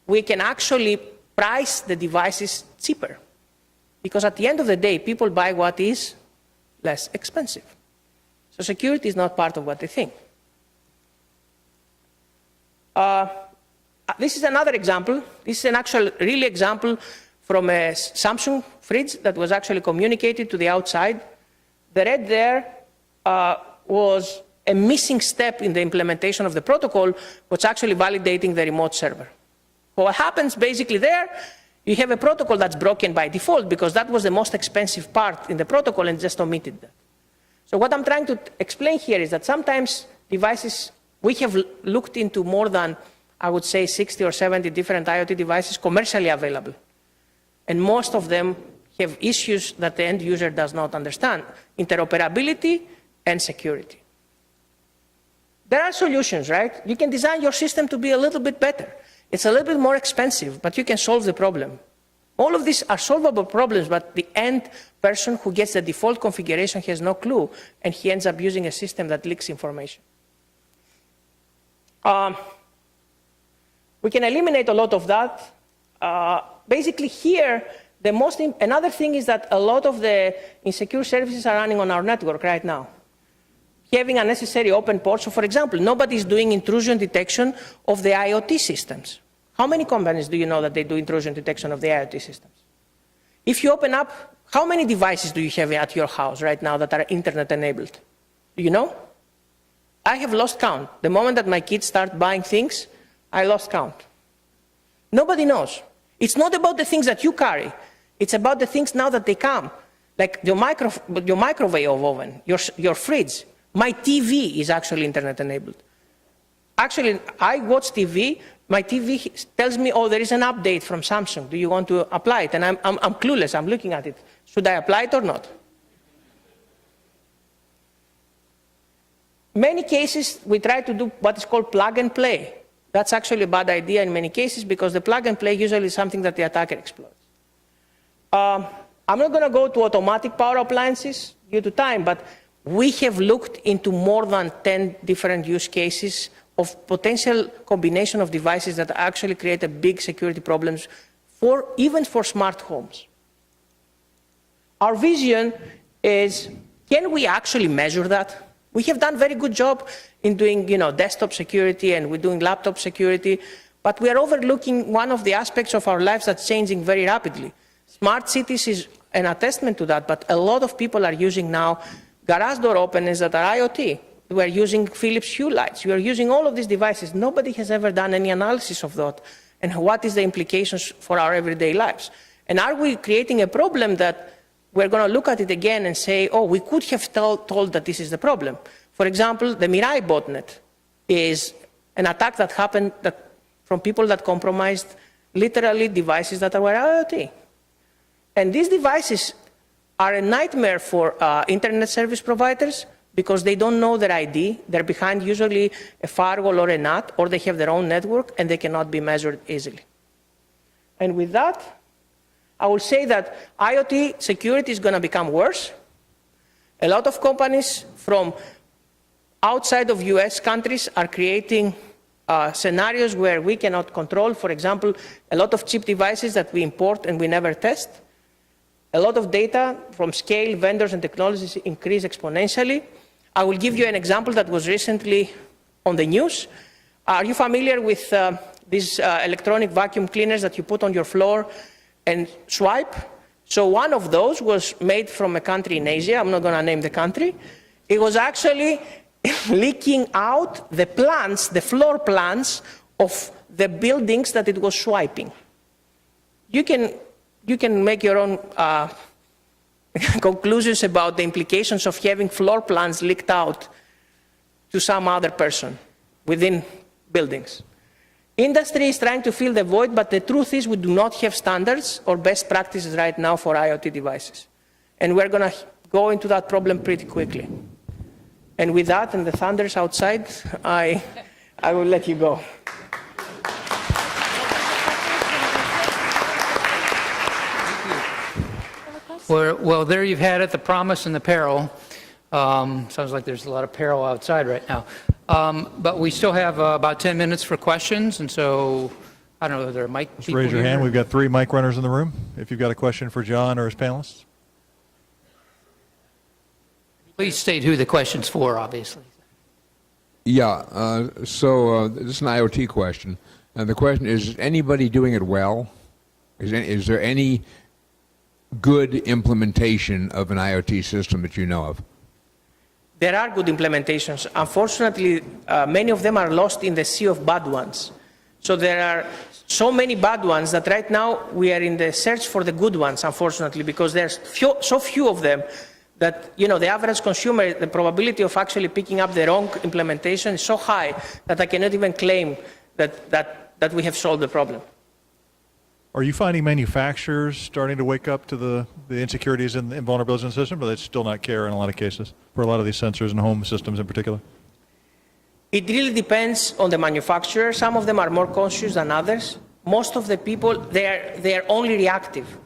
we can actually price the devices cheaper. Because at the end of the day, people buy what is less expensive. So security is not part of what they think. This is another example. This is an actual real example from a Samsung fridge that was actually communicated to the outside. The red there was a missing step in the implementation of the protocol, which actually validating the remote server. So what happens basically there, you have a protocol that's broken by default because that was the most expensive part in the protocol and just omitted that. So what I'm trying to explain here is that sometimes devices, we have looked into more than, I would say, 60 or 70 different IoT devices commercially available. And most of them have issues that the end user does not understand: interoperability and security. There are solutions, right? You can design your system to be a little bit better. It's a little bit more expensive, but you can solve the problem. All of these are solvable problems, but the end person who gets the default configuration has no clue, and he ends up using a system that leaks information. We can eliminate a lot of that. Basically here, another thing is that a lot of the insecure services are running on our network right now, having unnecessary open ports. So for example, nobody is doing intrusion detection of the IoT systems. How many companies do you know that they do intrusion detection of the IoT systems? If you open up, how many devices do you have at your house right now that are internet enabled? Do you know? I have lost count. The moment that my kids start buying things, I lost count. Nobody knows. It's not about the things that you carry. It's about the things now that they come. Like your microwave oven, your fridge. My TV is actually internet enabled. Actually, I watch TV. My TV tells me, oh, there is an update from Samsung. Do you want to apply it? And I'm clueless. I'm looking at it. Should I apply it or not? many cases, we try to do what is called plug and play. That's actually a bad idea in many cases because the plug and play usually is something that the attacker exploits. I'm not going to go to automatic power appliances due to time, but we have looked into more than 10 different use cases of potential combination of devices that actually create a big security problems even for smart homes. Our vision is, can we actually measure that? We have done a very good job in doing, desktop security, and we're doing laptop security, but we are overlooking one of the aspects of our lives that's changing very rapidly. Smart cities is an attestament to that, but a lot of people are using now garage door openers that are IoT. We are using Philips Hue lights. We are using all of these devices. Nobody has ever done any analysis of that, and what is the implications for our everyday lives. And are we creating a problem that we're going to look at it again and say, oh, we could have told that this is the problem. For example, the Mirai botnet is an attack that happened from people that compromised literally devices that were IoT. And these devices are a nightmare for internet service providers because they don't know their ID. They're behind usually a firewall or a NAT, or they have their own network, and they cannot be measured easily. And with that, I will say that IoT security is going to become worse. A lot of companies from outside of US countries are creating scenarios where we cannot control. For example, a lot of cheap devices that we import and we never test. A lot of data from scale, vendors, and technologies increase exponentially. I will give you an example that was recently on the news. Are you familiar with these electronic vacuum cleaners that you put on your floor and swipe? So one of those was made from a country in Asia. I'm not going to name the country. It was actually leaking out the plans, the floor plans of the buildings that it was swiping. You can make your own conclusions about the implications of having floor plans leaked out to some other person within buildings. Industry is trying to fill the void, but the truth is we do not have standards or best practices right now for IoT devices. And we're going to go into that problem pretty quickly. And with that and the thunders outside, I will let you go. Well, there you've had it, the promise and the peril. Sounds like there's a lot of peril outside right now. But we still have about 10 minutes for questions, and so I don't know if there are mic people Raise your here. hand. We've got 3 mic runners in the room. If you've got a question for John or his panelists. Please state who the question's for, obviously. Yeah, so this is an IoT question. And the question is anybody doing it well? Is there any good implementation of an IoT system that you know of? There are good implementations. Unfortunately, many of them are lost in the sea of bad ones. So there are so many bad ones that right now we are in the search for the good ones, unfortunately, because there's so few of them that, the average consumer, the probability of actually picking up the wrong implementation is so high that I cannot even claim that we have solved the problem. Are you finding manufacturers starting to wake up to the insecurities and vulnerabilities in the system, or they still not care in a lot of cases for a lot of these sensors and home systems in particular? It really depends on the manufacturer. Some of them are more conscious than others. Most of the people, they are only reactive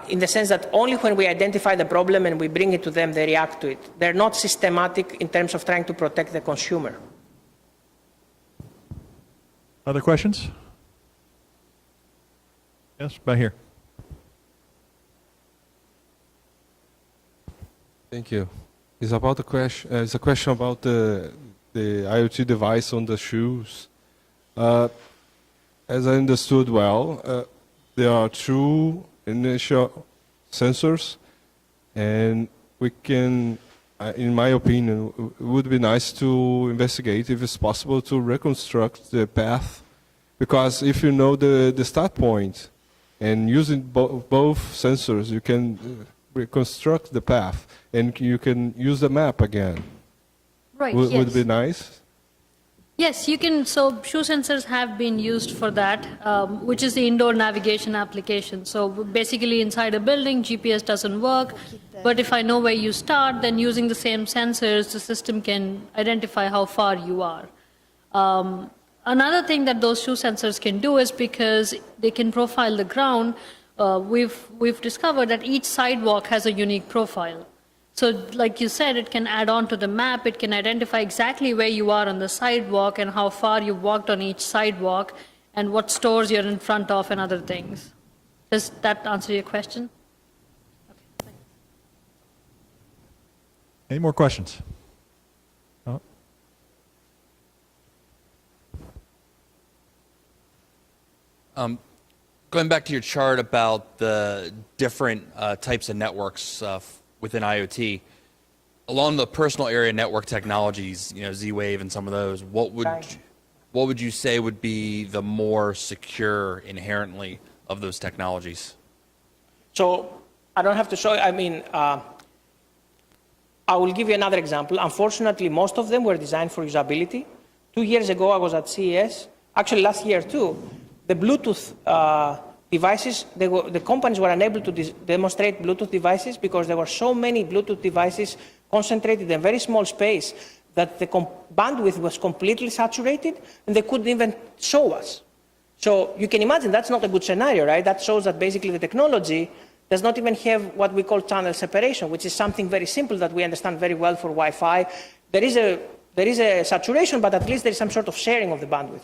in the sense that only when we identify the problem and we bring it to them, they react to it. They're not systematic in terms of trying to protect the consumer. Other questions? Yes, by here. Thank you. It's about the question. It's a question about the IoT device on the shoes. As I understood well, there are 2 initial sensors, and we can, in my opinion, it would be nice to investigate if it's possible to reconstruct the path, because if you know the start point, and using both sensors, you can reconstruct the path, and you can use the map again. Right, Would yes. it be nice? Yes, you can. So shoe sensors have been used for that, which is the indoor navigation application. So basically inside a building, GPS doesn't work. But if I know where you start, then using the same sensors, the system can identify how far you are. Another thing that those shoe sensors can do is because they can profile the ground, we've discovered that each sidewalk has a unique profile. So like you said, it can add on to the map, it can identify exactly where you are on the sidewalk and how far you've walked on each sidewalk and what stores you're in front of and other things. Does that answer your question? Any more questions? Oh. Going back to your chart about the different types of networks within IoT, along the personal area network technologies, Z-Wave and some of those, what would you say would be the more secure inherently of those technologies? So I don't have to show you, I will give you another example. Unfortunately, most of them were designed for usability. 2 years ago, I was at CES, actually last year too, the Bluetooth devices, the companies were unable to demonstrate Bluetooth devices because there were so many Bluetooth devices concentrated in a very small space that the bandwidth was completely saturated and they couldn't even show us. So you can imagine that's not a good scenario, right? That shows that basically the technology does not even have what we call channel separation, which is something very simple that we understand very well for Wi-Fi. There is a saturation, but at least there is some sort of sharing of the bandwidth.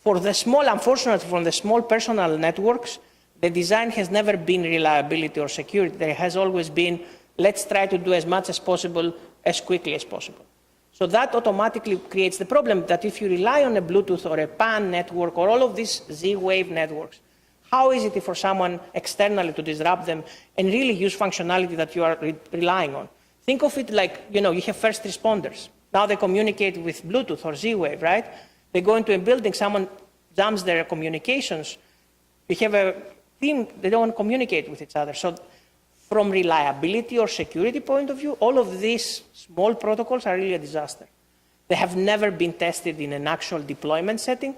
For the small, unfortunately, from the small personal networks, the design has never been reliability or security. There has always been, let's try to do as much as possible, as quickly as possible. So that automatically creates the problem that if you rely on a Bluetooth or a PAN network or all of these Z-Wave networks, how is it for someone externally to disrupt them and really use functionality that you are relying on? Think of it like, you have first responders. Now they communicate with Bluetooth or Z-Wave, right? They go into a building, someone jams their communications. You have a team, they don't communicate with each other. So from reliability or security point of view, all of these small protocols are really a disaster. They have never been tested in an actual deployment setting.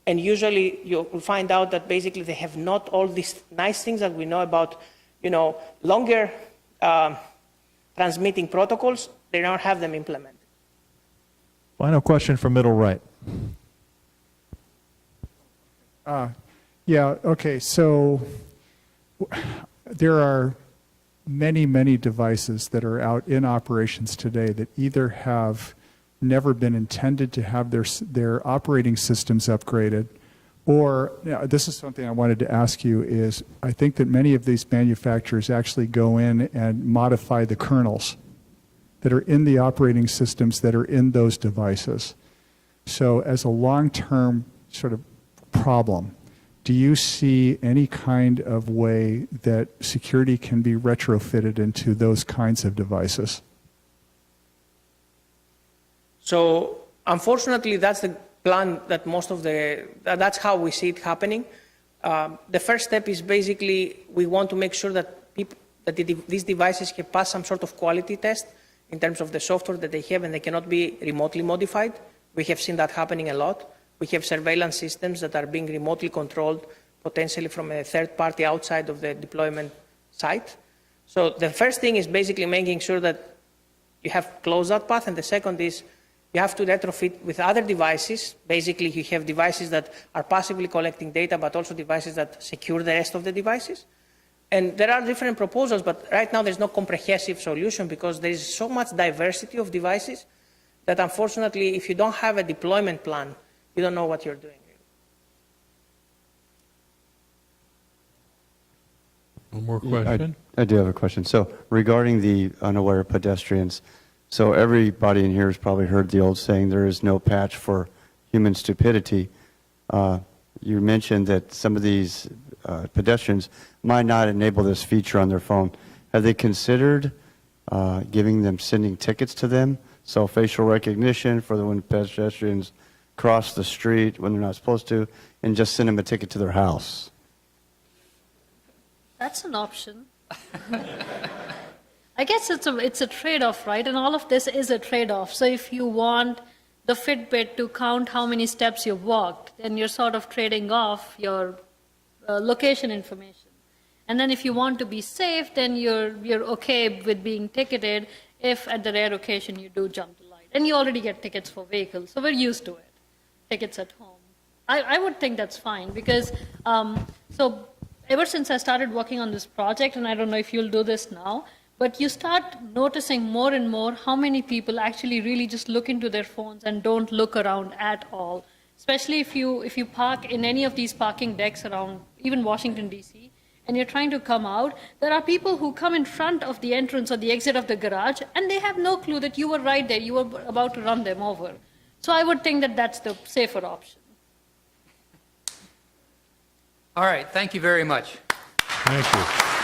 And usually you will find out that basically they have not all these nice things that we know about, longer transmitting protocols. They don't have them implemented. Final question from middle right. Yeah, okay, so there are many, many devices that are out in operations today that either have never been intended to have their operating systems upgraded, or this is something I wanted to ask you is, I think that many of these manufacturers actually go in and modify the kernels that are in the operating systems that are in those devices. So as a long-term sort of problem, do you see any kind of way that security can be retrofitted into those kinds of devices? So unfortunately, that's the plan that that's how we see it happening. The first step is basically we want to make sure that these devices can pass some sort of quality test in terms of the software that they have and they cannot be remotely modified. We have seen that happening a lot. We have surveillance systems that are being remotely controlled, potentially from a third party outside of the deployment site. So the first thing is basically making sure that you have closed that path, and the second is you have to retrofit with other devices. Basically, you have devices that are passively collecting data, but also devices that secure the rest of the devices. And there are different proposals, but right now there's no comprehensive solution because there is so much diversity of devices that unfortunately, if you don't have a deployment plan, you don't know what you're doing. One more question? I do have a question. So regarding the unaware pedestrians, so everybody in here has probably heard the old saying, there is no patch for human stupidity. You mentioned that some of these pedestrians might not enable this feature on their phone. Have they considered sending tickets to them? So facial recognition for when pedestrians cross the street when they're not supposed to, and just send them a ticket to their house. That's an option. I guess it's a trade-off, right? And all of this is a trade-off. So if you want the Fitbit to count how many steps you've walked, then you're sort of trading off your location information. And then if you want to be safe, then you're okay with being ticketed if at the rare occasion you do jump the light. And you already get tickets for vehicles, so we're used to it. Tickets at home. I would think that's fine because, so ever since I started working on this project, and I don't know if you'll do this now, but you start noticing more and more how many people actually really just look into their phones and don't look around at all. Especially if you park in any of these parking decks around even Washington, D.C., and you're trying to come out, there are people who come in front of the entrance or the exit of the garage, and they have no clue that you were right there. You were about to run them over. So I would think that that's the safer option. All right, thank you very much. Thank you.